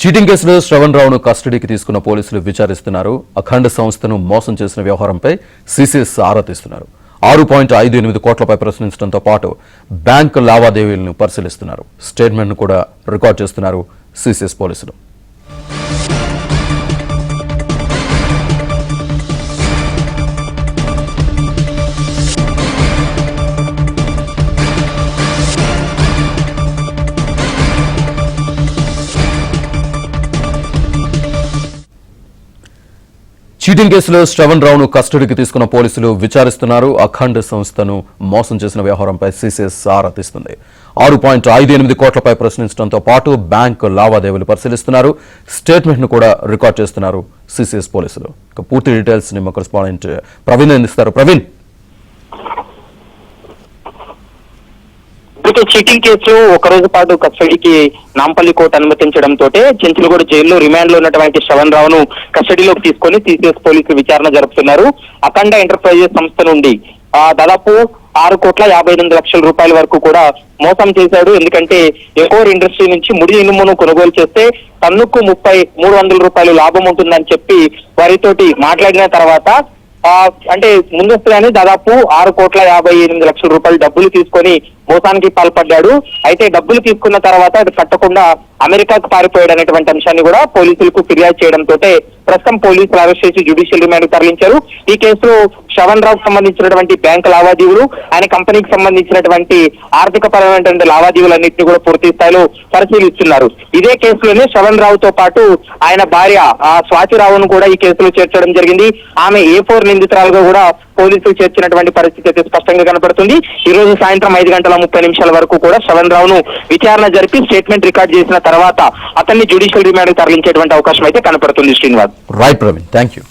Cheating కేసులో శ్రవణ్ రావును కస్టడీకి తీసుకున్న పోలీసులు విచారిస్తున్నారు. అఖండ సంస్థను మోసం చేసిన వ్యవహారంపై సిసిఎస్ ఆరా తీస్తున్నారు. 6.58 కోట్లపై ప్రశ్నించడంతో పాటు బ్యాంకు లావాదేవీలను పరిశీలిస్తున్నారు. స్టేట్మెంట్ను కూడా రికార్డ్ చేస్తున్నారు సిసిఎస్ పోలీసులు. చీటింగ్ కేసులో శ్రవణ్ రావును కస్టడీకి తీసుకున్న పోలీసులు విచారిస్తున్నారు. అఖండ్ సంస్థను మోసం చేసిన వ్యవహారంపై సిసిఎస్ ఆరా తీస్తుంది. 6.58 కోట్లపై ప్రశ్నించడంతో పాటు బ్యాంకు లావాదేవీలు పరిశీలిస్తున్నారు. స్టేట్మెంట్ ను కూడా రికార్డ్ చేస్తున్నారు సిసిఎస్ పోలీసులు. పూర్తి డీటెయిల్స్ ని మా కరెస్పాండెంట్ ప్రవీణ్ అందిస్తారు. ప్రవీణ్, చీటింగ్ కేసు ఒక రోజు పాటు కస్టడీకి నాంపల్లి కోర్టు అనుమతించడంతో చెంచులగూడ జైల్లో రిమాండ్ లో ఉన్నటువంటి శ్రవణ్ రావును కస్టడీలోకి తీసుకొని సిసిఎస్ పోలీసులు విచారణ జరుపుతున్నారు. అఖండ ఎంటర్ప్రైజెస్ సంస్థ నుండి దాదాపు 6,58,00,000 రూపాయల వరకు కూడా మోసం చేశాడు. ఎందుకంటే ఎకోర్ ఇండస్ట్రీ నుంచి ముడి ఇనుమును కొనుగోలు చేస్తే టన్నుకు 300 రూపాయలు లాభం ఉంటుందని చెప్పి వారితోటి మాట్లాడిన తర్వాత అంటే ముందస్తుగానే దాదాపు 6,58,00,000 రూపాయలు డబ్బులు తీసుకొని మోసానికి పాల్పడ్డాడు. అయితే డబ్బులు తీసుకున్న తర్వాత అది కట్టకుండా అమెరికాకు పారిపోయాడు అనేటువంటి అంశాన్ని కూడా పోలీసులకు ఫిర్యాదు చేయడంతో ప్రస్తుతం పోలీసులు అరెస్ట్ చేసి జ్యుడిషియల్ రిమాండ్ తరలించారు. ఈ కేసులో శ్రవణ్ రావుకు సంబంధించినటువంటి బ్యాంకు లావాదేవీలు, ఆయన కంపెనీకి సంబంధించినటువంటి ఆర్థిక పరమైనటువంటి లావాదేవీలన్నింటినీ కూడా పూర్తి స్థాయిలో పరిశీలిస్తున్నారు. ఇదే కేసులోనే శ్రవణ్ రావుతో పాటు ఆయన భార్య స్వాతిరావును కూడా ఈ కేసులో చేర్చడం జరిగింది. ఆమె A4 నిందితురాలుగా కూడా పోలీసులు చేర్చినటువంటి పరిస్థితి అయితే స్పష్టంగా కనపడుతుంది. ఈ రోజు సాయంత్రం 5:30 వరకు కూడా శ్రవణ్ రావును విచారణ జరిపి స్టేట్మెంట్ రికార్డ్ చేసిన తర్వాత అతన్ని జ్యుడిషియల్ రిమాండ్ తరలించేటువంటి అవకాశం అయితే కనపడుతుంది. Srinivas. Right Praveen, thank you.